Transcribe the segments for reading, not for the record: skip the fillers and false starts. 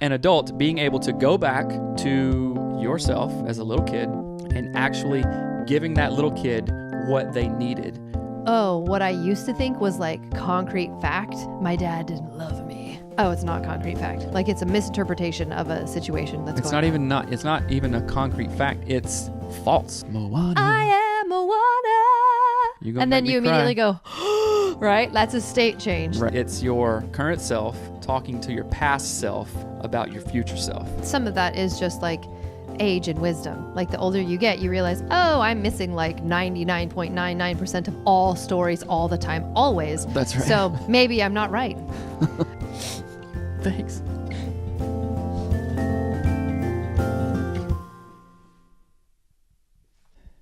An adult being able to go back to yourself as a little kid and actually giving that little kid what they needed. Oh, what I used to think was like concrete fact. My dad didn't love me. Oh, it's not concrete fact. Like it's a misinterpretation of a situation that's It's going not on. even it's not even a concrete fact. It's false. Moana. I am Moana. And then you immediately go, right? That's a state change. Right. It's your current self talking to your past self about your future self. Some of that is just like age and wisdom. Like the older you get, you realize, oh, I'm missing like 99.99% of all stories all the time, always. That's right. So maybe I'm not right. Thanks.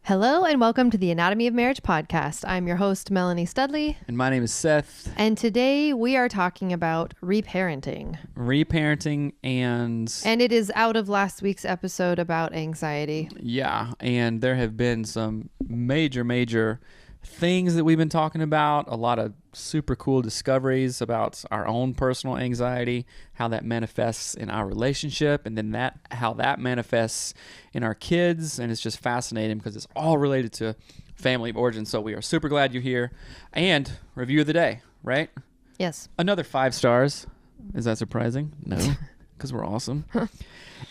Hello and welcome to the Anatomy of Marriage podcast. I'm your host, Melanie Studley. And my name is Seth. And today we are talking about reparenting. Reparenting and it is out of last week's episode about anxiety. Yeah, and there have been some major things that we've been talking about, a lot of super cool discoveries about our own personal anxiety, how that manifests in our relationship, and then how that manifests in our kids. And it's just fascinating because it's all related to family of origin. So we are super glad you're here. And review of the day, right? Yes. Another 5 stars. Is that surprising? No, because we're awesome.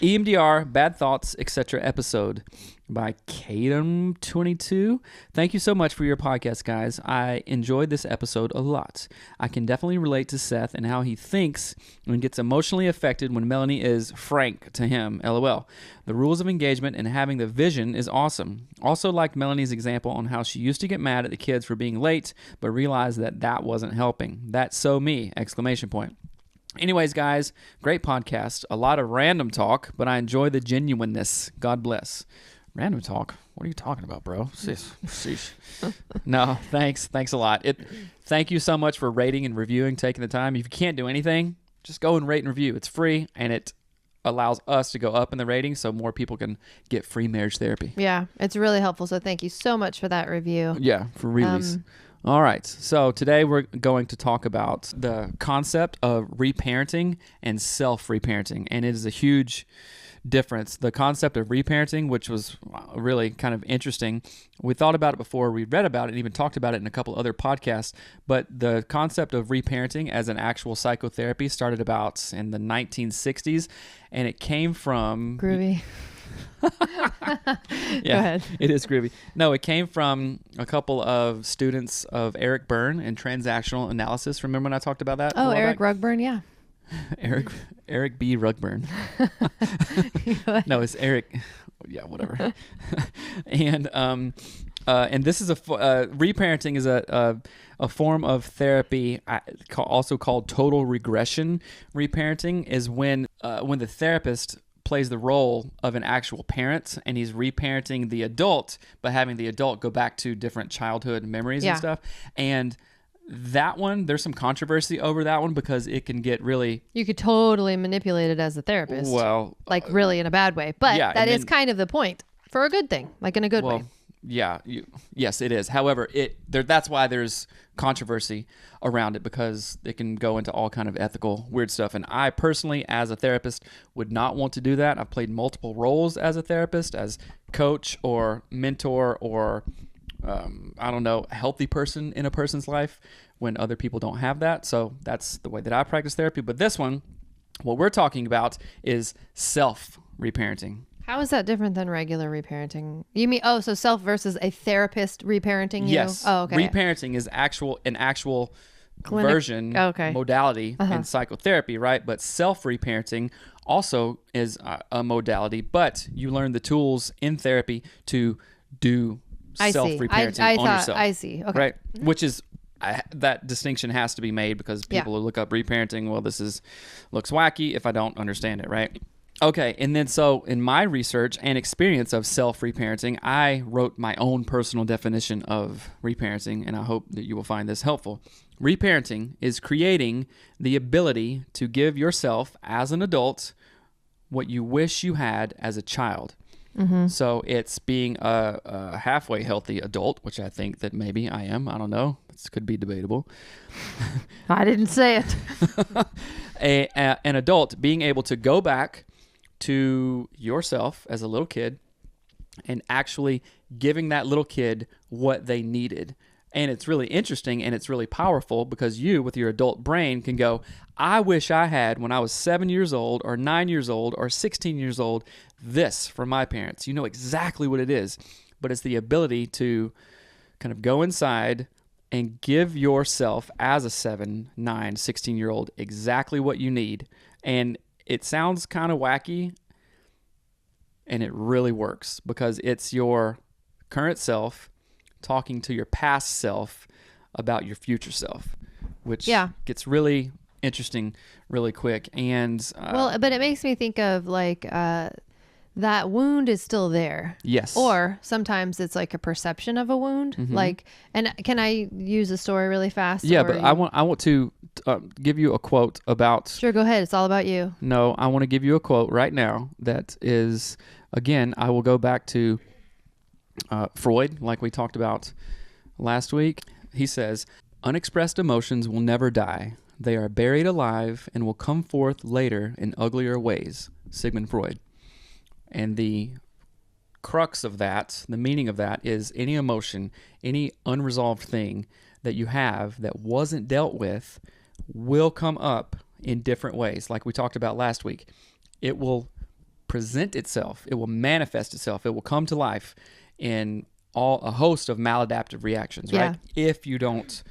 EMDR, Bad Thoughts, Etc. episode by Kadam22. Thank you so much for your podcast, guys. I enjoyed this episode a lot. I can definitely relate to Seth and how he thinks and gets emotionally affected when Melanie is frank to him. LOL. The rules of engagement and having the vision is awesome. Also liked Melanie's example on how she used to get mad at the kids for being late, but realized that wasn't helping. That's so me! ! Anyways, guys, great podcast. A lot of random talk, but I enjoy the genuineness. God bless. Random talk? What are you talking about, bro? Sheesh. No, thanks. Thanks a lot. Thank you so much for rating and reviewing, taking the time. If you can't do anything, just go and rate and review. It's free, and it allows us to go up in the ratings so more people can get free marriage therapy. Yeah, it's really helpful. So thank you so much for that review. Yeah, for release. All right, so today we're going to talk about the concept of reparenting and self-reparenting, and it is a huge difference. The concept of reparenting, which was really kind of interesting, we thought about it before, we read about it, and even talked about it in a couple other podcasts, but the concept of reparenting as an actual psychotherapy started about in the 1960s, and it came from... Groovy. Yeah, go ahead. It is groovy. No, it came from a couple of students of Eric Berne in transactional analysis. Remember when I talked about that? Oh, Eric Rugburn, yeah. Eric B. Rugburn. No, it's Eric. Yeah, whatever. And this is reparenting is a form of therapy, also called total regression. Reparenting is when the therapist plays the role of an actual parent, and he's reparenting the adult, but having the adult go back to different childhood memories and stuff. And that one, there's some controversy over that one because it can get really... You could totally manipulate it as a therapist. Well... Like really in a bad way. But yeah, that is kind of the point for a good thing, like in a good way. Yeah, yes, it is. However, that's why there's controversy around it, because it can go into all kind of ethical weird stuff. And I personally, as a therapist, would not want to do that. I've played multiple roles as a therapist, as coach or mentor or, healthy person in a person's life when other people don't have that. So that's the way that I practice therapy. But this one, what we're talking about is self-reparenting. How is that different than regular reparenting? You mean, so self versus a therapist reparenting you? Yes. Oh, okay. Reparenting is an actual version, modality in psychotherapy, right? But self-reparenting also is a modality, but you learn the tools in therapy to do self-reparenting on yourself. I see. Okay. Right? Which is... that distinction has to be made because people will look up reparenting. Well, looks wacky if I don't understand it, right? Okay, and then so in my research and experience of self-reparenting, I wrote my own personal definition of reparenting, and I hope that you will find this helpful. Reparenting is creating the ability to give yourself as an adult what you wish you had as a child. So it's being a halfway healthy adult, which I think that maybe I am. I don't know. This could be debatable. I didn't say it. An adult being able to go back to yourself as a little kid and actually giving that little kid what they needed. And it's really interesting and it's really powerful because you, with your adult brain, can go, I wish I had, when I was 7 years old or 9 years old or 16 years old, this from my parents. You know exactly what it is. But it's the ability to kind of go inside and give yourself as a 7, 9, 16-year-old exactly what you need. And it sounds kind of wacky, and it really works because it's your current self talking to your past self about your future self, which gets really interesting really quick. And well, but it makes me think of like that wound is still there. Yes. Or sometimes it's like a perception of a wound. Like, and can I use a story really fast? Yeah, but I want to give you a quote about. Sure, go ahead. It's all about you. No, I want to give you a quote right now that is, again, I will go back to Freud, like we talked about last week. He says, unexpressed emotions will never die. They are buried alive and will come forth later in uglier ways. Sigmund Freud. And the crux of that, the meaning of that, is any emotion, any unresolved thing that you have that wasn't dealt with will come up in different ways. Like we talked about last week. It will present itself. It will manifest itself. It will come to life in a host of maladaptive reactions, right? If you don't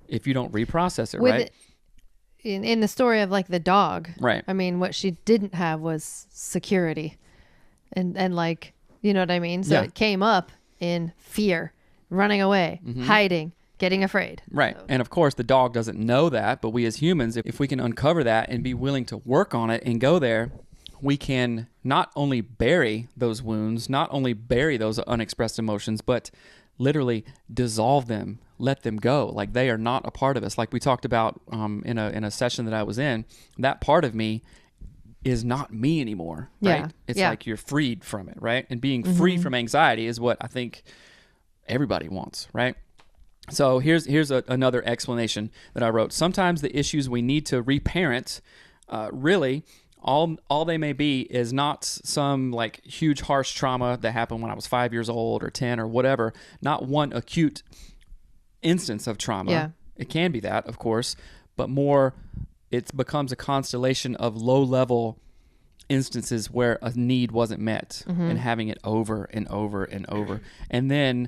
reprocess it, right? In the story of like the dog, right? I mean, what she didn't have was security, and like, you know what I mean. So it came up in fear, running away, hiding, getting afraid. Right. So. And of course, the dog doesn't know that, but we as humans, if we can uncover that and be willing to work on it and go there, we can not only bury those wounds, not only bury those unexpressed emotions, but literally dissolve them, let them go. Like they are not a part of us. Like we talked about in a session that I was in, that part of me is not me anymore, right? Yeah. It's like you're freed from it, right? And being free from anxiety is what I think everybody wants, right? So here's another explanation that I wrote. Sometimes the issues we need to reparent really all they may be is not some like huge harsh trauma that happened when I was 5 years old or 10 or whatever, not one acute instance of trauma. Yeah. It can be that, of course, but more it becomes a constellation of low-level instances where a need wasn't met and having it over and over and over. And then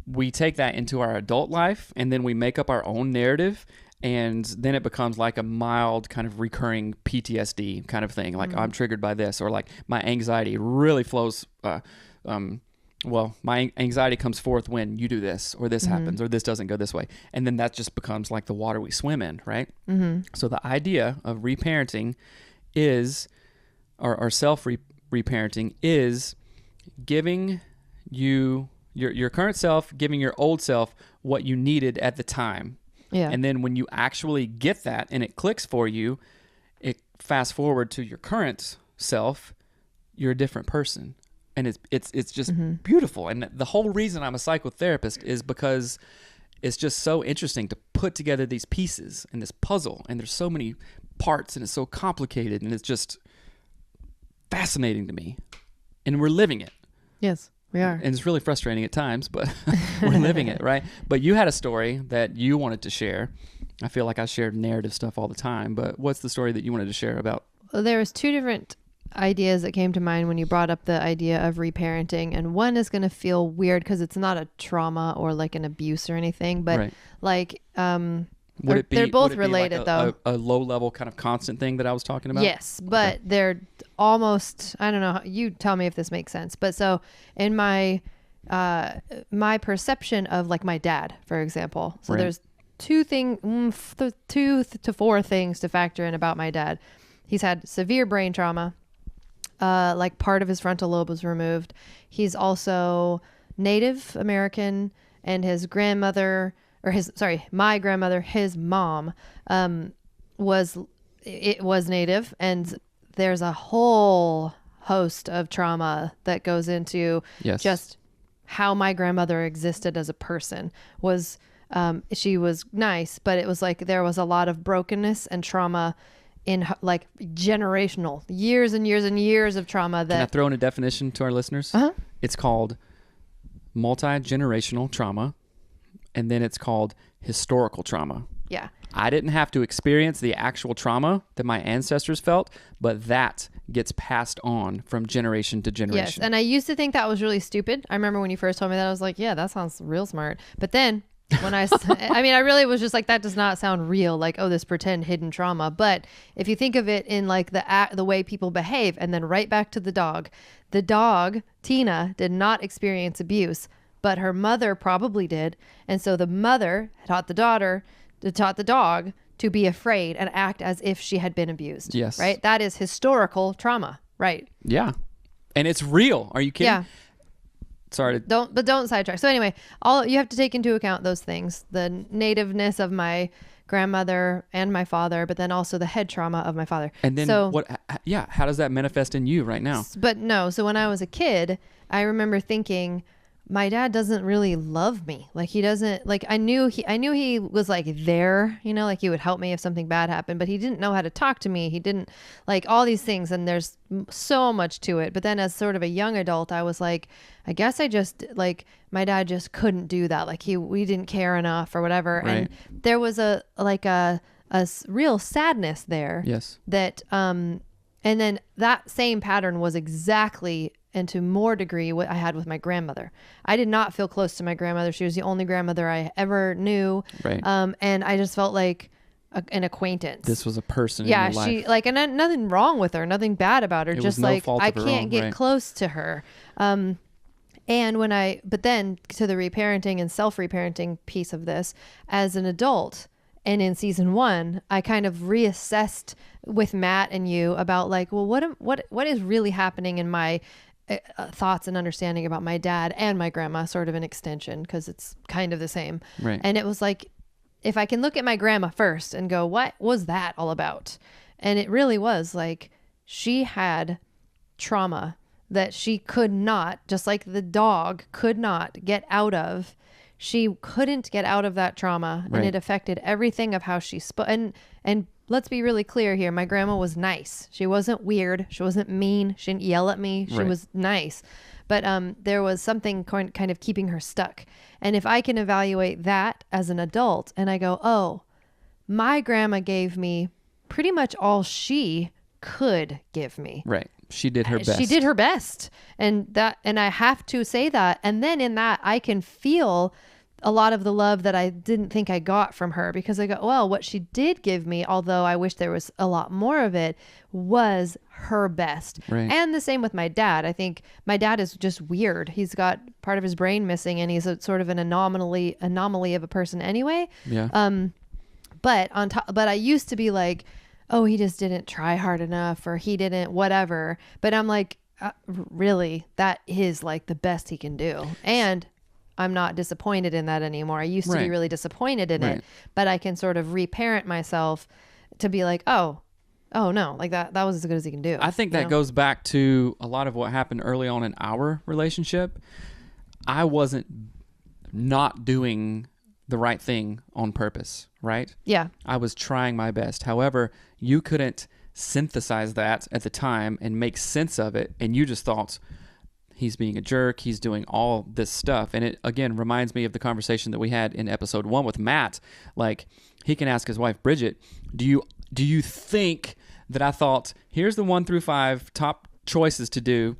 we take that into our adult life and then we make up our own narrative. And then it becomes like a mild kind of recurring PTSD kind of thing. Like I'm triggered by this, or like my anxiety really flows. My anxiety comes forth when you do this, or this happens, or this doesn't go this way. And then that just becomes like the water we swim in, right? So the idea of reparenting is, or self-reparenting is giving you, your current self, giving your old self what you needed at the time. Yeah. And then when you actually get that and it clicks for you, it fast forward to your current self, you're a different person. And it's just beautiful. And the whole reason I'm a psychotherapist is because it's just so interesting to put together these pieces and this puzzle. And there's so many parts and it's so complicated and it's just fascinating to me. And we're living it. Yes. We are. And it's really frustrating at times, but we're living it, right? But you had a story that you wanted to share. I feel like I share narrative stuff all the time, but what's the story that you wanted to share about? Well, there was two different ideas that came to mind when you brought up the idea of reparenting, and one is going to feel weird because it's not a trauma or like an abuse or anything, but like they're both related, like though. A low level kind of constant thing that I was talking about? Yes, but they're almost, I don't know, you tell me if this makes sense. But so in my perception of like my dad, for example, so there's two to four things to factor in about my dad. He's had severe brain trauma. Like part of his frontal lobe was removed. He's also Native American, and his grandmother, or my grandmother, his mom, was Native, and there's a whole host of trauma that goes into Yes. just how my grandmother existed as a person. Was she was nice, but it was like there was a lot of brokenness and trauma in like generational years and years and years of trauma. That Can I throw in a definition to our listeners? It's called multi-generational trauma, and then it's called historical trauma. Yeah. I didn't have to experience the actual trauma that my ancestors felt, but that gets passed on from generation to generation. Yes, and I used to think that was really stupid. I remember when you first told me that, I was like, yeah, that sounds real smart. But then when I mean, I really was just like, that does not sound real. Like, oh, this pretend hidden trauma. But if you think of it in like the way people behave, and then right back to the dog, Tina, did not experience abuse, but her mother probably did. And so the mother taught the dog to be afraid and act as if she had been abused. Yes. Right? That is historical trauma. Right. Yeah. And it's real. Are you kidding? Yeah. Sorry. Don't sidetrack. So anyway, you have to take into account those things, the nativeness of my grandmother and my father, but then also the head trauma of my father. And then how does that manifest in you right now? But no, so when I was a kid, I remember thinking, my dad doesn't really love me. Like he doesn't, like I knew he was like there, like he would help me if something bad happened, but he didn't know how to talk to me. He didn't like all these things. And there's so much to it. But then as sort of a young adult, I was like, I guess I just like, my dad just couldn't do that. Like we didn't care enough or whatever. Right. And there was a real sadness there. Yes. That, and then that same pattern was exactly, and to more degree, what I had with my grandmother. I did not feel close to my grandmother. She was the only grandmother I ever knew. Right. And I just felt like an acquaintance. This was a person in your life. She like, and nothing wrong with her, nothing bad about her. It just was no like fault I of her can't own, get right. close to her. And but then to the reparenting and self-reparenting piece of this, as an adult, and in season 1, I kind of reassessed with Matt and you about like, well, what is really happening in my thoughts and understanding about my dad and my grandma, sort of an extension, because it's kind of the same. Right. And it was like, if I can look at my grandma first and go, what was that all about? And it really was like, she had trauma that she could not, just like the dog could not get out of. She couldn't get out of that trauma, right. and it affected everything of how she spoke. And let's be really clear here. My grandma was nice. She wasn't weird. She wasn't mean. She didn't yell at me. She right. was nice. But there was something kind of keeping her stuck. And if I can evaluate that as an adult and I go, oh, my grandma gave me pretty much all she could give me. Right. She did her best. She did her best. And I have to say that. And then in that, I can feel a lot of the love that I didn't think I got from her, because I go, well, what she did give me, although I wish there was a lot more of it, was her best. Right. And the same with my dad. I think my dad is just weird. He's got part of his brain missing, and he's sort of an anomaly of a person anyway. Yeah. But I used to be like, oh, he just didn't try hard enough, or he didn't whatever. But I'm like, really, that is like the best he can do. And I'm not disappointed in that anymore. I used to be really disappointed in it, but I can sort of reparent myself to be like, oh no, like that was as good as he can do. I think that goes back to a lot of what happened early on in our relationship. I wasn't not doing the right thing on purpose, right? Yeah. I was trying my best. However, you couldn't synthesize that at the time and make sense of it, and you just thought, he's being a jerk, he's doing all this stuff. And it, again, reminds me of the conversation that we had in episode 1 with Matt. Like, he can ask his wife, Bridget, do you think that I thought, here's the 1 through 5 top choices to do,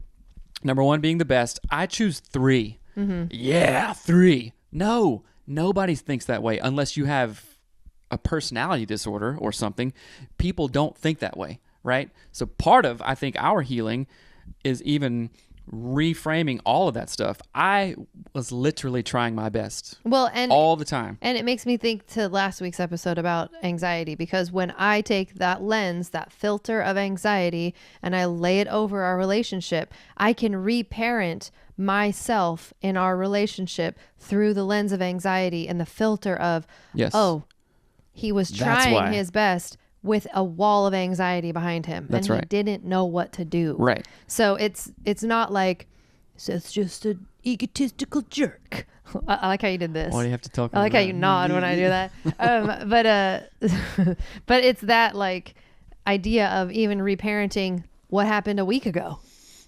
number 1 being the best, I choose 3. Mm-hmm. Yeah, 3. No, nobody thinks that way unless you have a personality disorder or something. People don't think that way, right? So part of, I think, our healing is even reframing all of that stuff. I was literally trying my best. Well, and all the time. And it makes me think to last week's episode about anxiety, because when I take that lens, that filter of anxiety, and I lay it over our relationship, I can reparent myself in our relationship through the lens of anxiety and the filter of, yes. oh, he was trying his best. with a wall of anxiety behind him. That's and right. he didn't know what to do. Right. So it's not like Seth's just an egotistical jerk. I like how you did this. Why do you have to talk? I like how you nod when I do that. But it's that like idea of even reparenting what happened a week ago,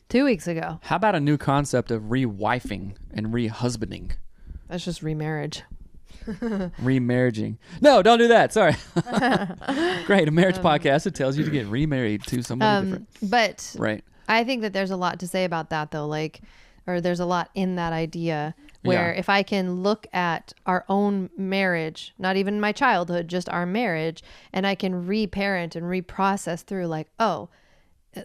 2 weeks ago. How about a new concept of re-wifing and re-husbanding? That's just remarriage. Remarriaging. No, don't do that. Sorry. Great. A marriage podcast that tells you to get remarried to somebody different. But Right. I think that there's a lot to say about that though. Or there's a lot in that idea where if I can look at our own marriage, not even my childhood, just our marriage, and I can reparent and reprocess through like, oh,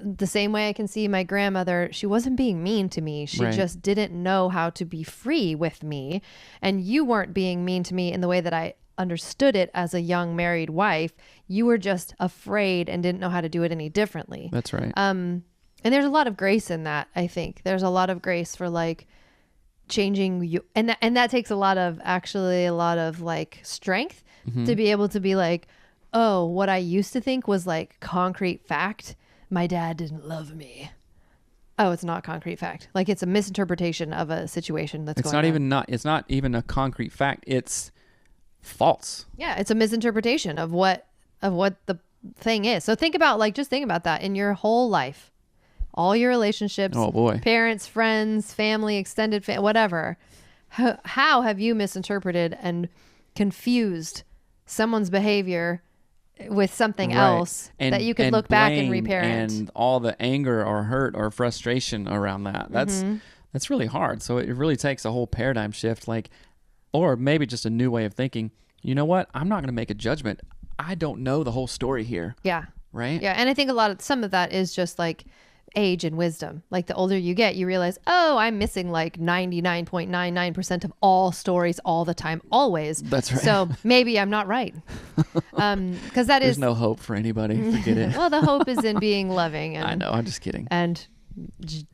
the same way I can see my grandmother, she wasn't being mean to me. She Right. just didn't know how to be free with me. And you weren't being mean to me in the way that I understood it as a young married wife. You were just afraid and didn't know how to do it any differently. That's right. And there's a lot of grace in that. I think there's a lot of grace for like changing you. And that takes a lot of like strength to be able to be like, oh, what I used to think was like concrete fact. My dad didn't love me. Oh, it's not concrete fact. Like it's a misinterpretation of a situation that's It's going on. it's not even a concrete fact. It's false. Yeah, it's a misinterpretation of what the thing is. So think about that in your whole life. All your relationships, Oh boy. parents, friends, family, extended whatever. How have you misinterpreted and confused someone's behavior with something Right. else that you could look back and blame reparent? and all the anger or hurt or frustration around that. That's really hard. So it really takes a whole paradigm shift, like, or maybe just a new way of thinking. You know what? I'm not going to make a judgment. I don't know the whole story here. Yeah. Right? Yeah. And I think some of that is just like age and wisdom. Like the older you get, you realize, oh, I'm missing like 99.99% of all stories all the time, always. That's right. So maybe I'm not right. Because There's no hope for anybody. Forget it. Well, the hope is in being loving and I know. I'm just kidding. and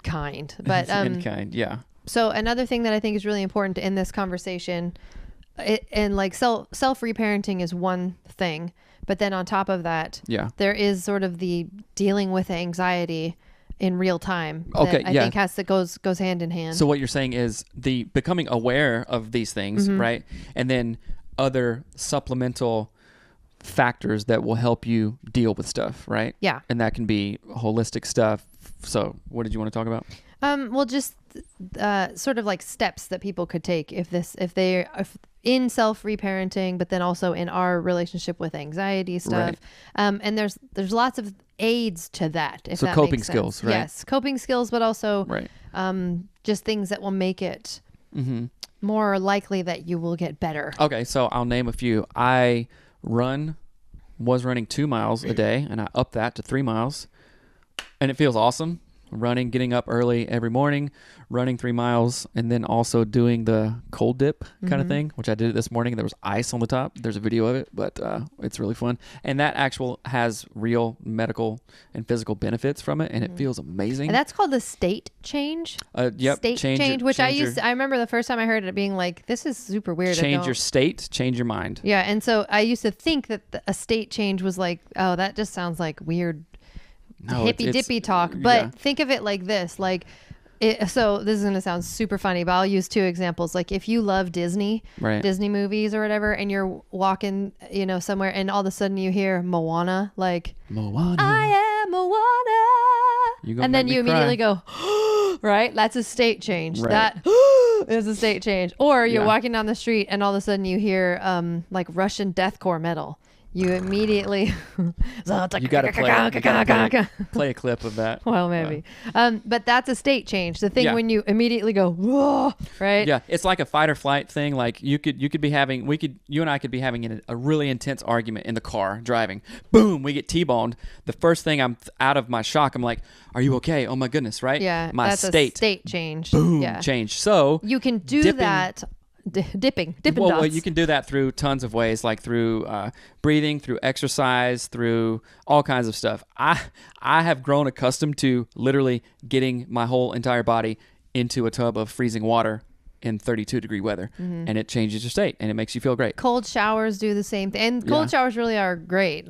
kind. But And kind. Yeah. so another thing that I think is really important in this conversation, and like self reparenting is one thing, but then on top of that, Yeah. there is sort of the dealing with anxiety in real time. Okay, That I think goes hand in hand. So what you're saying is the becoming aware of these things, right? And then other supplemental factors that will help you deal with stuff, right? Yeah. And that can be holistic stuff. So what did you want to talk about? Well, just sort of like steps that people could take if in self reparenting, but then also in our relationship with anxiety stuff. Right. And there's lots of aids to that. If So that coping makes sense. skills, right? Yes, coping skills, but also Right. just things that will make it more likely that you will get better. Okay, so I'll name a few. I was running 2 miles a day, and I upped that to 3 miles, and it feels awesome. Running, getting up early every morning, running 3 miles, and then also doing the cold dip kind of thing, which I did it this morning. There was ice on the top. There's a video of it, but it's really fun. And that has real medical and physical benefits from it, and it feels amazing. And that's called the state change. Yep. State change, which I remember the first time I heard it being like, this is super weird. Change your state, change your mind. Yeah, and so I used to think that a state change was like, oh, that just sounds like weird hippy dippy talk. But think of it like this, like, so this is going to sound super funny, but I'll use 2 examples. Like if you love Disney movies or whatever, and you're walking, somewhere, and all of a sudden you hear Moana, like Moana. I am Moana, and then you immediately go, right? That's a state change. Right. That is a state change. Or you're walking down the street and all of a sudden you hear like Russian deathcore metal. You immediately You got to play a clip of that. Well, maybe. But that's a state change. The thing Yeah. when you immediately go, whoa, right? Yeah, it's like a fight or flight thing. Like you and I could be having a really intense argument in the car driving. Boom, we get T-boned. The first thing I'm out of my shock, I'm like, "Are you okay? Oh my goodness!" Right? Yeah, my that's state. a state change. Boom, Yeah. change. So You can do dipping- that. Dipping well, dots. you can do that through tons of ways, like through breathing, through exercise, through all kinds of stuff. I have grown accustomed to literally getting my whole entire body into a tub of freezing water in 32-degree weather, and it changes your state and it makes you feel great. Cold showers do the same thing. And cold showers really are great.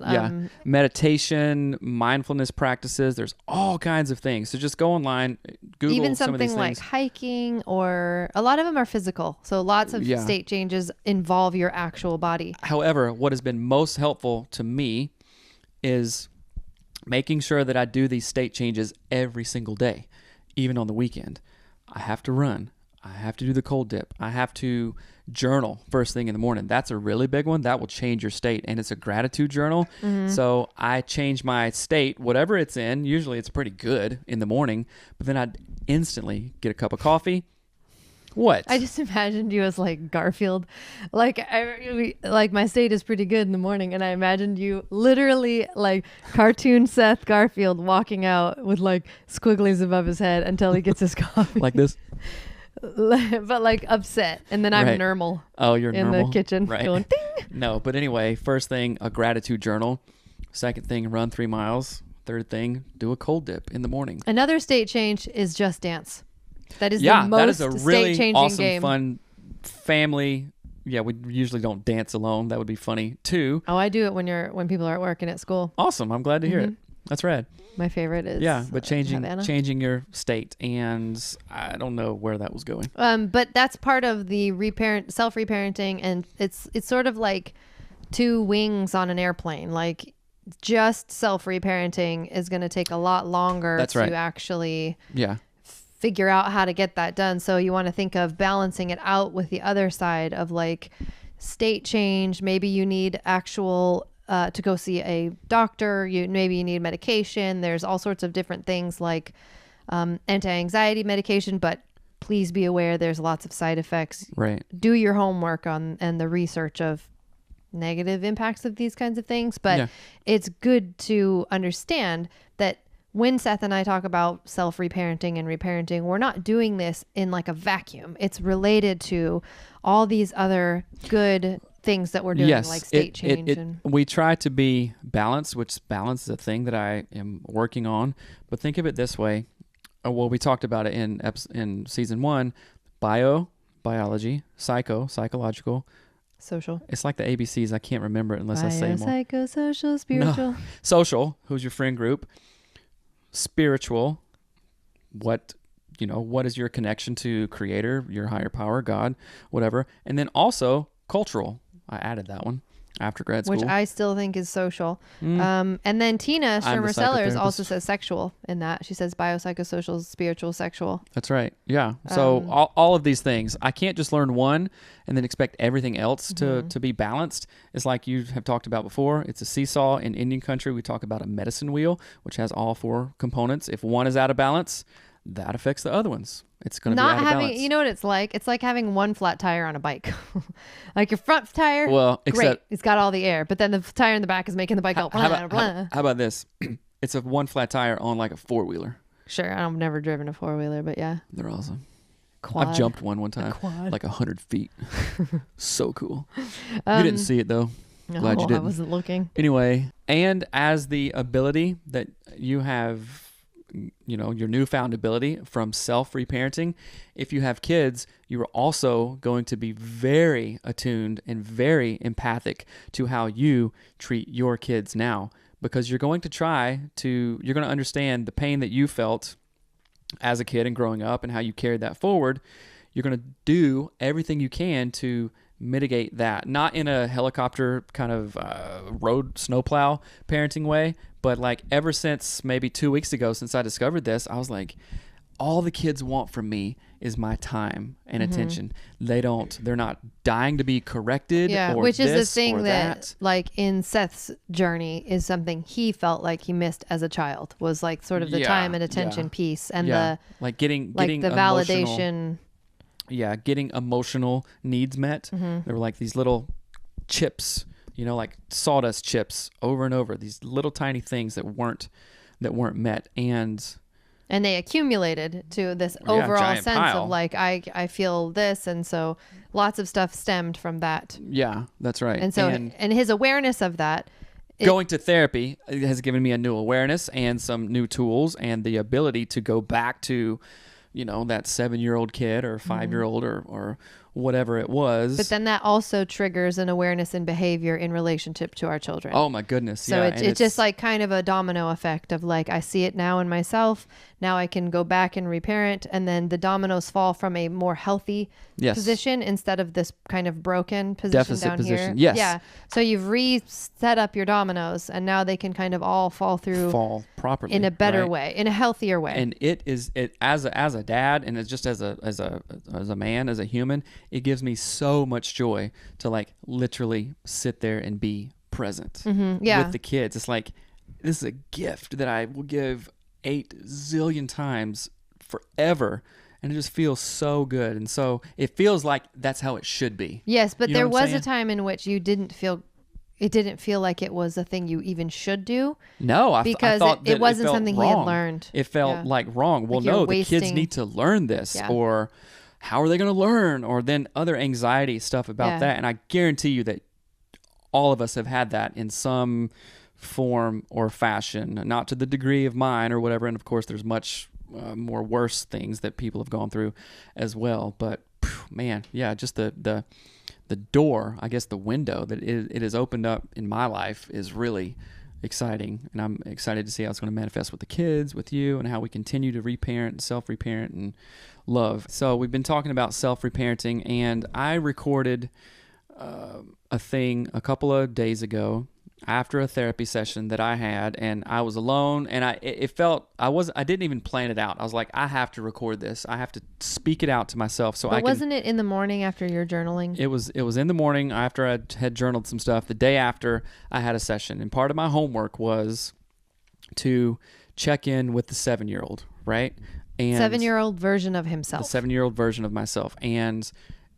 Meditation, mindfulness practices, there's all kinds of things. So just go online, Google even some of these something things. like hiking, or a lot of them are physical. So lots of state changes involve your actual body. However, what has been most helpful to me is making sure that I do these state changes every single day, even on the weekend. I have to run. I have to do the cold dip. I have to journal first thing in the morning. That's a really big one. That will change your state. And it's a gratitude journal. So I change my state, whatever it's in. Usually it's pretty good in the morning, but then I instantly get a cup of coffee. What? I just imagined you as like Garfield. Like my state is pretty good in the morning, and I imagined you literally like cartoon Seth Garfield walking out with like squigglies above his head until he gets his coffee. Like this? But like upset, and then I'm normal. Oh, you're in normal? The kitchen, right? Going ding. No, but anyway, first thing, a gratitude journal. Second thing, run 3 miles. Third thing, do a cold dip in the morning. Another state change is Just Dance. That is the most that is a really state-changing awesome, game. Fun family. Yeah, we usually don't dance alone. That would be funny too. Oh, I do it when people are at work and at school. Awesome. I'm glad to hear it. That's rad. My favorite is but changing your state, and I don't know where that was going. But that's part of the self reparenting, and it's sort of like two wings on an airplane. Like just self reparenting is going to take a lot longer to actually figure out how to get that done. So you want to think of balancing it out with the other side of like state change. Maybe you need actual to go see a doctor. Maybe you need medication. There's all sorts of different things like anti-anxiety medication, but please be aware there's lots of side effects. Right. Do your homework and the research of negative impacts of these kinds of things. But it's good to understand that when Seth and I talk about self-reparenting and reparenting, we're not doing this in like a vacuum. It's related to all these other good things that we're doing, like state change. We try to be balanced, which balance is a thing that I am working on. But think of it this way. Well, we talked about it in season 1, biology, psychological, social. It's like the ABCs. I can't remember it unless I say them all. Psychosocial, spiritual. No. Social, who's your friend group. Spiritual, what is your connection to Creator, your higher power, God, whatever. And then also cultural. I added that one after grad school, which I still think is social. And then Tina Shermer Sellers also says sexual in that. She says biopsychosocial, spiritual, sexual. That's right. Yeah. So all of these things, I can't just learn one and then expect everything else to be balanced. It's like you have talked about before. It's a seesaw. In Indian country, we talk about a medicine wheel, which has all 4 components. If one is out of balance, that affects the other ones. It's going to be out of balance. You know what it's like? It's like having one flat tire on a bike. Like your front tire, great. It's got all the air. But then the tire in the back is making the bike go blah, blah. How about this? It's a one flat tire on like a 4-wheeler. Sure. I've never driven a 4-wheeler, but yeah. They're awesome. Quad. I've jumped one time. Like 100 feet. So cool. You didn't see it though. Glad you didn't. I wasn't looking. Anyway, and as the ability that you have, your newfound ability from self-reparenting, if you have kids, you are also going to be very attuned and very empathic to how you treat your kids now, because you're going to understand the pain that you felt as a kid and growing up and how you carried that forward. You're going to do everything you can to mitigate that, not in a helicopter kind of road snowplow parenting way, but like ever since maybe 2 weeks ago, since I discovered this, I was like, all the kids want from me is my time and attention. They're not dying to be corrected. Or which is the this thing or that like in Seth's journey is something he felt like he missed as a child, was like sort of the time and attention piece and the like getting the validation. Yeah, getting emotional needs met. There were like these little chips, like sawdust chips over and over. These little tiny things that weren't met, and they accumulated to this overall sense pile. of like I feel this, and so lots of stuff stemmed from that. Yeah, that's right. And so and his awareness of that. Going to therapy has given me a new awareness and some new tools and the ability to go back to that 7-year-old kid or 5-year-old or whatever it was. But then that also triggers an awareness in behavior in relationship to our children. Oh my goodness. So yeah. it's just like kind of a domino effect of like, I see it now in myself. Now I can go back and reparent. And then the dominoes fall from a more healthy position instead of this kind of broken position deficit down position. here. Yes. Yeah. So you've reset up your dominoes and now they can kind of all fall properly in a better way, in a healthier way. And it as a dad, and it's just as a man, as a human, it gives me so much joy to like literally sit there and be present with the kids. It's like, this is a gift that I will give 8 zillion times forever. And it just feels so good. And so it feels like that's how it should be. Yes, but there was a time in which it didn't feel like it was a thing you even should do. No, because it wasn't something he had learned. It felt like wrong. Well, like no, the kids need to learn this, or how are they going to learn? Or then other anxiety stuff about that. And I guarantee you that all of us have had that in some form or fashion, not to the degree of mine or whatever. And of course, there's much more worse things that people have gone through as well. But man, yeah, just the door, I guess the window that it has opened up in my life is really exciting. And I'm excited to see how it's going to manifest with the kids, with you, and how we continue to reparent, self-reparent, and love. So we've been talking about self-reparenting, and I recorded a thing a couple of days ago after a therapy session that I had, and I was alone, and I didn't even plan it out. I was like, I have to record this. I have to speak it out to myself. But wasn't it in the morning after your journaling? It was in the morning after I had journaled some stuff. The day after I had a session, and part of my homework was to check in with the 7-year-old, right? And 7-year-old version of himself. The 7-year-old version of myself. And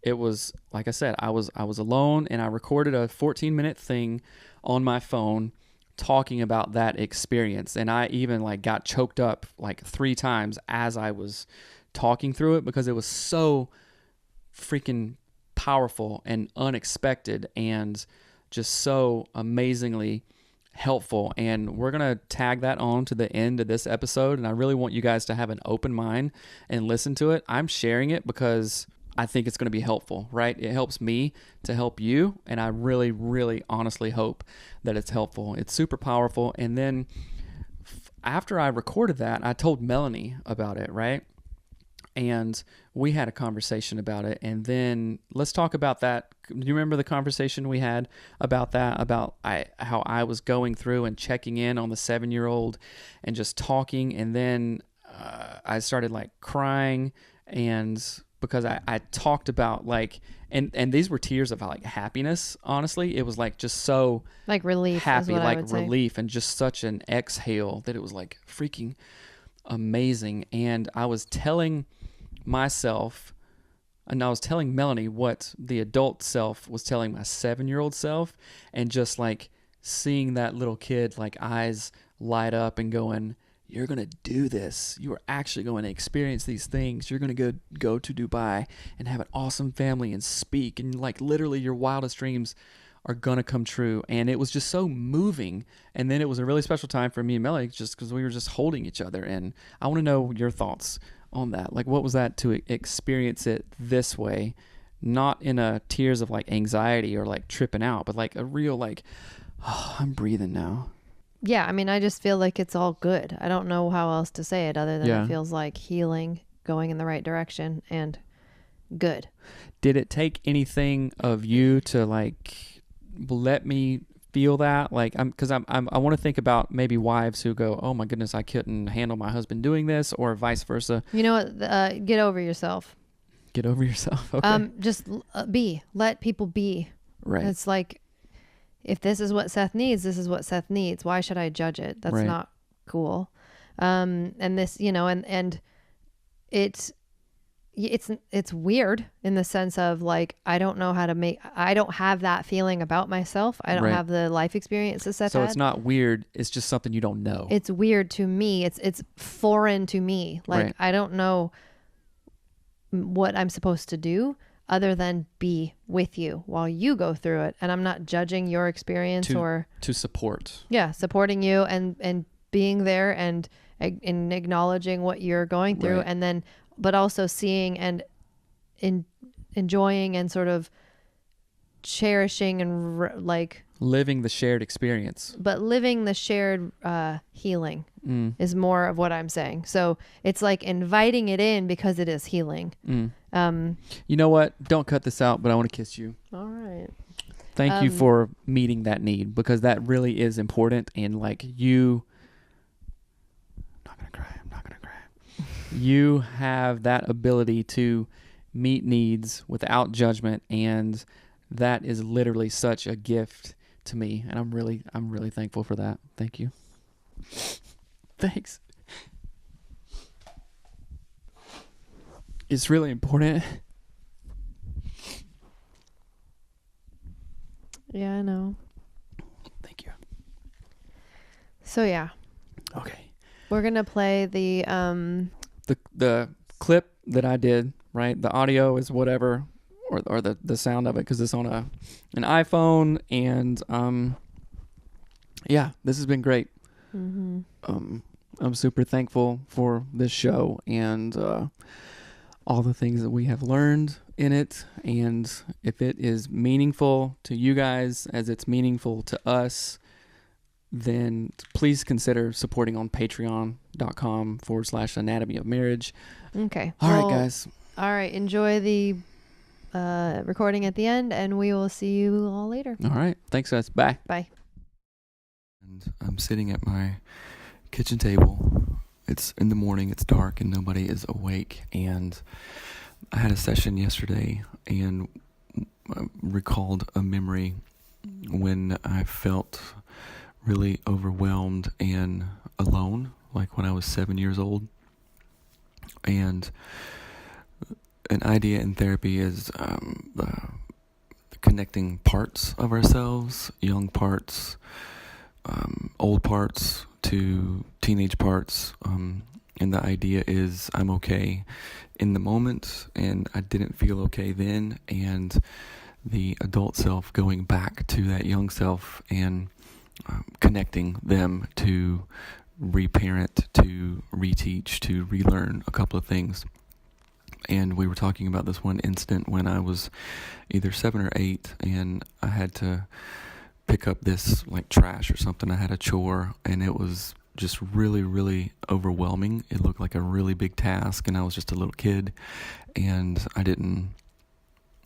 it was, like I said, I was alone, and I recorded a 14-minute thing on my phone talking about that experience. And I even like got choked up like 3 times as I was talking through it, because it was so freaking powerful and unexpected and just so amazingly helpful. And we're going to tag that on to the end of this episode. And I really want you guys to have an open mind and listen to it. I'm sharing it because I think it's going to be helpful, right? It helps me to help you. And I really, really honestly hope that it's helpful. It's super powerful. And then after I recorded that, I told Melanie about it, right? And we had a conversation about it. And then let's talk about that. Do you remember the conversation we had about that, about how I was going through and checking in on the 7-year-old and just talking. And then I started like crying, and because I talked about like, and these were tears of like happiness. Honestly, it was like just so like relief, happy, like relief, say. And just such an exhale that it was like freaking amazing. And I was telling myself, and I was telling Melanie what the adult self was telling my 7-year-old self, and just like seeing that little kid like eyes light up and going, you're going to do this. You are actually going to experience these things. You're going to go to Dubai and have an awesome family and speak. And like literally your wildest dreams are going to come true. And it was just so moving. And then it was a really special time for me and Melanie, just because we were just holding each other. And I want to know your thoughts on that. Like, what was that to experience it this way? Not in a tears of like anxiety or like tripping out, but like a real like, oh, I'm breathing now. Yeah, I mean, I just feel like it's all good. I don't know how else to say it other than it feels like healing, going in the right direction, and good. Did it take anything of you to like let me feel that? Like, I want to think about maybe wives who go, oh my goodness, I couldn't handle my husband doing this, or vice versa. You know what? Get over yourself. Get over yourself. Okay. Just let people be. Right. It's like, if this is what Seth needs, this is what Seth needs. Why should I judge it? That's not cool. And this, and it's weird in the sense of like, I don't have that feeling about myself. I don't have the life experience that Seth had. So it's not weird. It's just something you don't know. It's weird to me. It's foreign to me. Like, I don't know what I'm supposed to do other than be with you while you go through it. And I'm not judging your experience to support. Yeah. Supporting you and being there and acknowledging what you're going through. And then but also seeing and enjoying and sort of cherishing and like living the shared experience, but living the shared healing is more of what I'm saying. So it's like inviting it in because it is healing. You know what? Don't cut this out, but I want to kiss you. All right. Thank you for meeting that need, because that really is important. And like I'm not going to cry. You have that ability to meet needs without judgment. And that is literally such a gift to me. And I'm really thankful for that. Thank you. Thanks. It's really important. Yeah, I know. Thank you. So yeah. Okay. We're going to play the clip that I did, right? The audio is whatever, or the sound of it, because it's on an iPhone. And yeah, this has been great. I'm super thankful for this show and all the things that we have learned in it. And if it is meaningful to you guys as it's meaningful to us, then please consider supporting on patreon.com/anatomy of marriage. Okay. All right, guys. All right. Enjoy the recording at the end, and we will see you all later. All right. Thanks, guys. Bye. Bye. And I'm sitting at my kitchen table. It's in the morning, it's dark, and nobody is awake. And I had a session yesterday and recalled a memory when I felt really overwhelmed and alone, like when I was 7 years old. And an idea in therapy is connecting parts of ourselves, young parts, old parts to teenage parts. And the idea is I'm okay in the moment, and I didn't feel okay then, and the adult self going back to that young self and connecting them to reparent, to reteach, to relearn a couple of things. And we were talking about this one incident when I was either 7 or 8, and I had to pick up this like trash or something. I had a chore, and it was just really, really overwhelming. It looked like a really big task, and I was just a little kid, and I didn't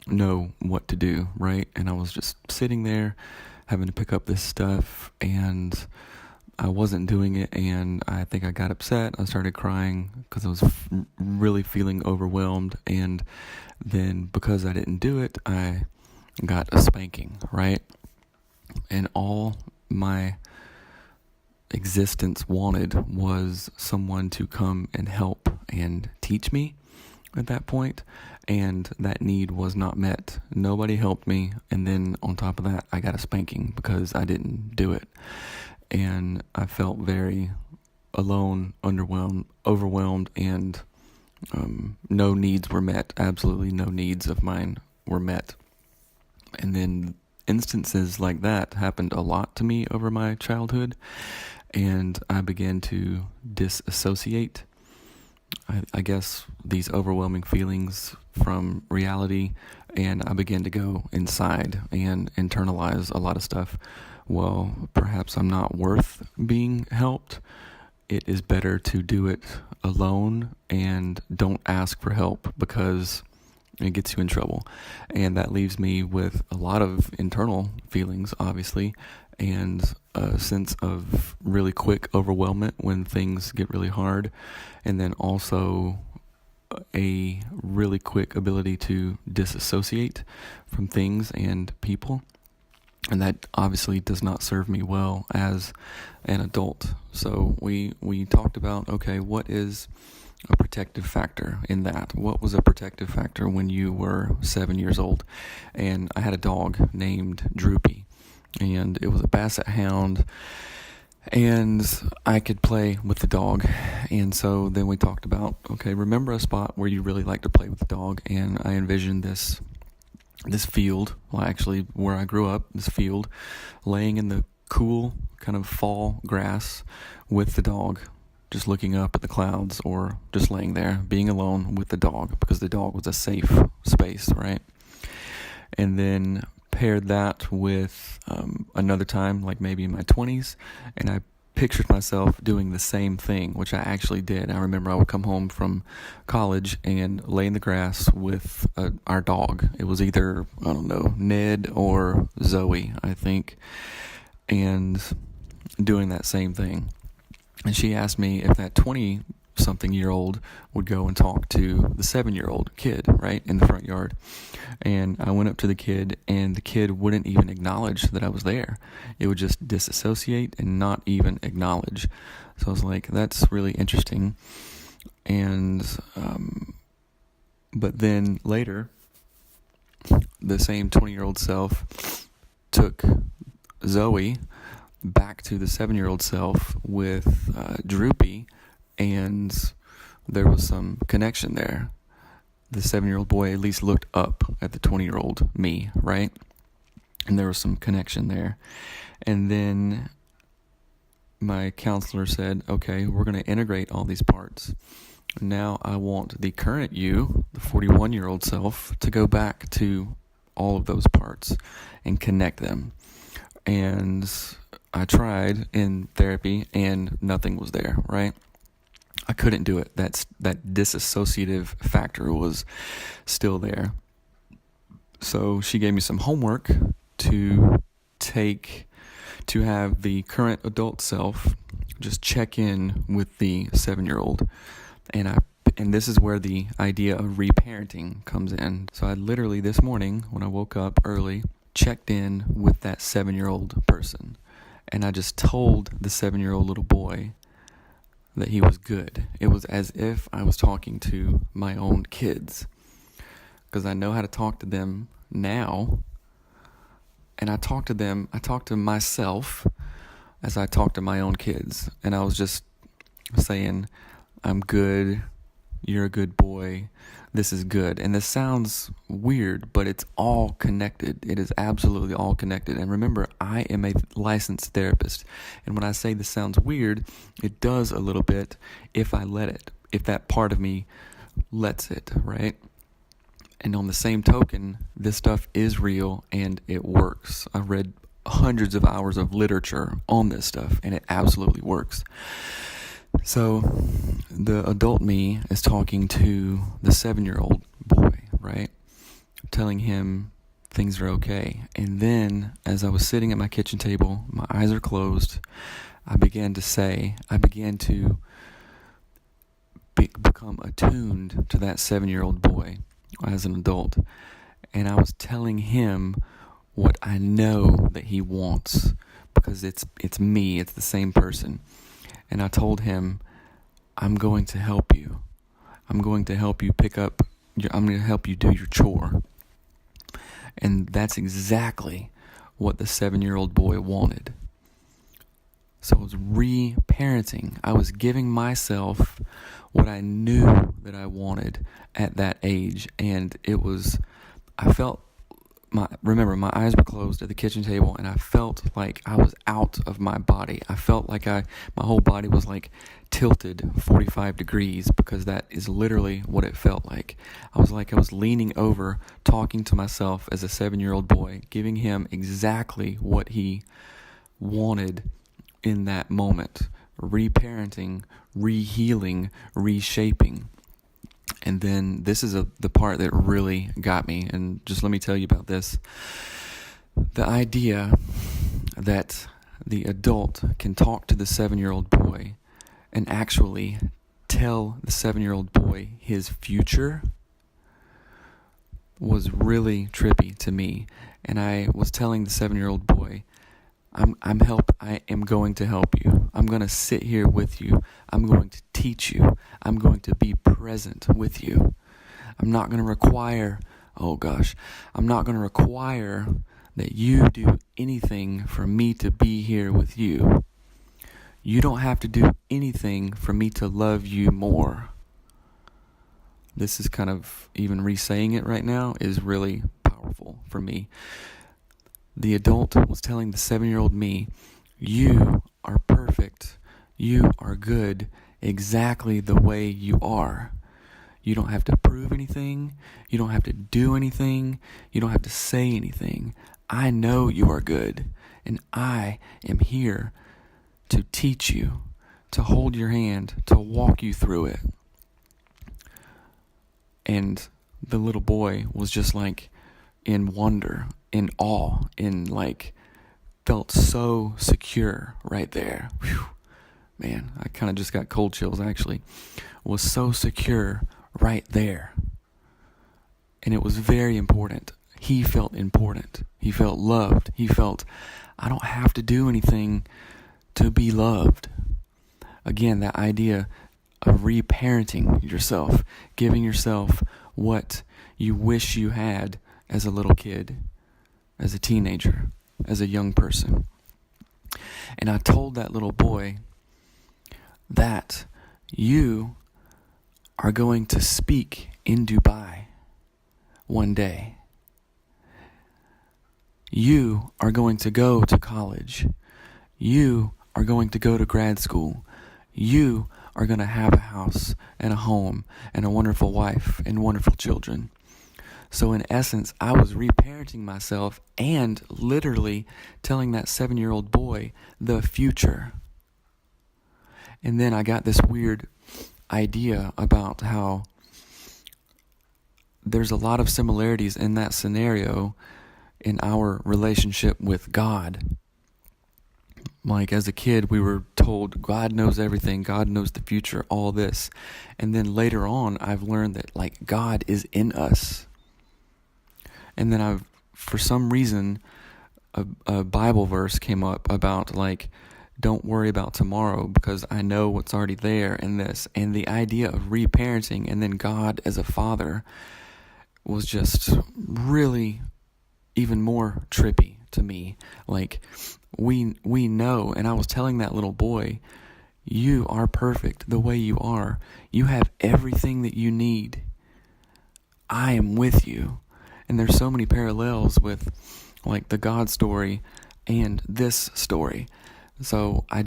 know what to do, right? And I was just sitting there having to pick up this stuff, and I wasn't doing it, and I think I got upset. I started crying because I was really feeling overwhelmed, and then because I didn't do it, I got a spanking, right? And all my existence wanted was someone to come and help and teach me at that point, and that need was not met. Nobody helped me, and then on top of that, I got a spanking because I didn't do it. And I felt very alone, overwhelmed, and no needs were met. Absolutely no needs of mine were met. And then instances like that happened a lot to me over my childhood, and I began to disassociate, I guess, these overwhelming feelings from reality, and I began to go inside and internalize a lot of stuff. Well, perhaps I'm not worth being helped. It is better to do it alone and don't ask for help because it gets you in trouble. And that leaves me with a lot of internal feelings, obviously, and a sense of really quick overwhelmment when things get really hard, and then also a really quick ability to disassociate from things and people. And that obviously does not serve me well as an adult. So we talked about, okay, what is a protective factor in that? What was a protective factor when you were 7 years old? And I had a dog named Droopy, and it was a basset hound, and I could play with the dog. And so then we talked about, okay, remember a spot where you really like to play with the dog. And I envisioned this field, well, actually where I grew up, this field, laying in the cool kind of fall grass with the dog, just looking up at the clouds, or just laying there, being alone with the dog, because the dog was a safe space, right? And then paired that with another time, like maybe in my 20s, and I pictured myself doing the same thing, which I actually did. I remember I would come home from college and lay in the grass with our dog. It was either, I don't know, Ned or Zoe, I think, and doing that same thing. And she asked me if that 20-something-year-old would go and talk to the 7-year-old kid, right, in the front yard. And I went up to the kid, and the kid wouldn't even acknowledge that I was there. It would just disassociate and not even acknowledge. So I was like, that's really interesting. And, but then later, the same 20-year-old self took Zoe back to the 7-year-old self with Droopy, and there was some connection there. The 7-year-old boy at least looked up at the 20-year-old me, right? And there was some connection there. And then my counselor said, okay, we're going to integrate all these parts. Now I want the current you, the 41-year-old self, to go back to all of those parts and connect them. And I tried in therapy, and nothing was there, right? I couldn't do it. That disassociative factor was still there. So she gave me some homework to have the current adult self just check in with the 7-year-old. And this is where the idea of reparenting comes in. So I literally this morning, when I woke up early, checked in with that 7-year-old person. And I just told the 7-year-old little boy that he was good. It was as if I was talking to my own kids, because I know how to talk to them now. And I talk to myself as I talk to my own kids. And I was just saying, I'm good, you're a good boy, this is good. And this sounds weird, but it's all connected. It is absolutely all connected. And remember, I am a licensed therapist. And when I say this sounds weird, it does a little bit if I let it, if that part of me lets it, right? And on the same token, this stuff is real and it works. I've read hundreds of hours of literature on this stuff, and it absolutely works. So the adult me is talking to the 7-year-old boy, right? Telling him things are okay. And then as I was sitting at my kitchen table, my eyes are closed, I began to become attuned to that 7-year-old boy as an adult. And I was telling him what I know that he wants, because it's me, it's the same person. And I told him, I'm going to help you. I'm going to help you I'm going to help you do your chore. And that's exactly what the 7-year-old boy wanted. So it was reparenting. I was giving myself what I knew that I wanted at that age. And remember, my eyes were closed at the kitchen table, and I felt like I was out of my body. I felt like my whole body was like tilted 45 degrees, because that is literally what it felt like. I was leaning over, talking to myself as a 7-year-old boy, giving him exactly what he wanted in that moment. Reparenting, rehealing, reshaping. And then this is the part that really got me, and just let me tell you about this. The idea that the adult can talk to the 7-year-old boy and actually tell the 7-year-old boy his future was really trippy to me. And I was telling the 7-year-old boy, I am going to help you. I'm going to sit here with you. I'm going to teach you. I'm going to be present with you. I'm not going to require that you do anything for me to be here with you. You don't have to do anything for me to love you more. This is kind of, even re-saying it right now is really powerful for me. The adult was telling the 7-year-old me, you are perfect, you are good, exactly the way you are. You don't have to prove anything. You don't have to do anything. You don't have to say anything. I know you are good, and I am here to teach you, to hold your hand, to walk you through it. And the little boy was just like in wonder, in awe, felt so secure right there. Whew. Man, I kind of just got cold chills actually. Was so secure right there. And it was very important. He felt important. He felt loved. He felt, I don't have to do anything to be loved. Again, that idea of reparenting yourself, giving yourself what you wish you had as a little kid, as a teenager, as a young person. And I told that little boy that you are going to speak in Dubai one day. You are going to go to college. You are going to go to grad school. You are going to have a house and a home and a wonderful wife and wonderful children. So in essence, I was reparenting myself and literally telling that 7-year-old boy the future. And then I got this weird idea about how there's a lot of similarities in that scenario in our relationship with God. Like as a kid, we were told God knows everything, God knows the future, all this. And then later on, I've learned that like God is in us. And then for some reason, a Bible verse came up about like, don't worry about tomorrow because I know what's already there in this. And the idea of reparenting and then God as a father was just really even more trippy to me. Like we know, and I was telling that little boy, you are perfect the way you are. You have everything that you need. I am with you. And there's so many parallels with like the God story and this story. So I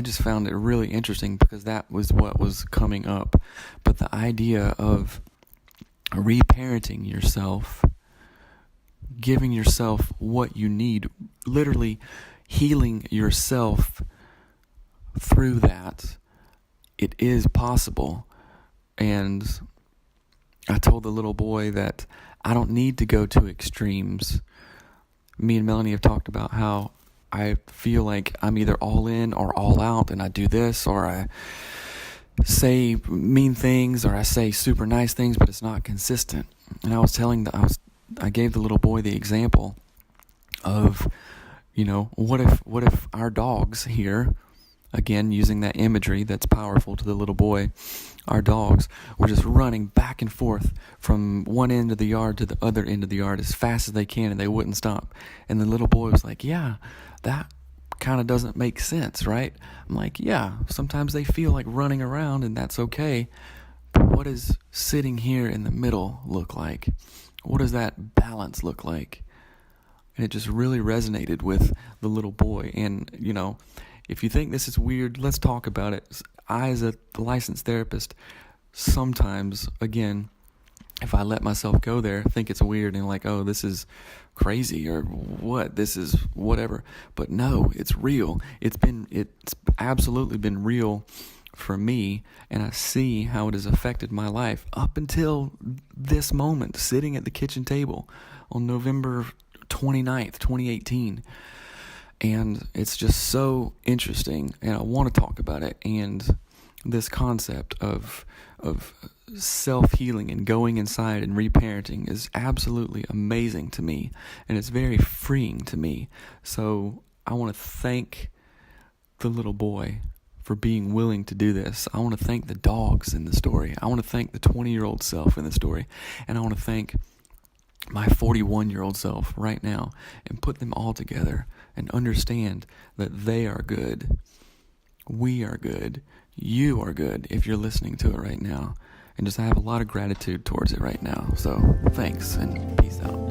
just found it really interesting because that was what was coming up. But the idea of reparenting yourself, giving yourself what you need, literally healing yourself through that, it is possible. And I told the little boy that I don't need to go to extremes. Me and Melanie have talked about how I feel like I'm either all in or all out, and I do this, or I say mean things, or I say super nice things, but it's not consistent. And I gave the little boy the example of, what if our dogs here, again, using that imagery that's powerful to the little boy, our dogs were just running back and forth from one end of the yard to the other end of the yard as fast as they can, and they wouldn't stop. And the little boy was like, yeah, that kind of doesn't make sense, right? I'm like, yeah, sometimes they feel like running around, and that's okay. But what does sitting here in the middle look like? What does that balance look like? And it just really resonated with the little boy. And, if you think this is weird, let's talk about it. I, as a licensed therapist, sometimes, again, if I let myself go there, think it's weird and like, oh, this is crazy or what, this is whatever. But no, it's real. It's absolutely been real for me, and I see how it has affected my life up until this moment, sitting at the kitchen table on November 29th, 2018. And it's just so interesting, and I want to talk about it. And this concept of self-healing and going inside and reparenting is absolutely amazing to me, and it's very freeing to me. So I want to thank the little boy for being willing to do this. I want to thank the dogs in the story. I want to thank the 20-year-old self in the story, and I want to thank my 41-year-old self right now, and put them all together and understand that they are good. We are good. You are good if you're listening to it right now. And just have a lot of gratitude towards it right now. So thanks, and peace out.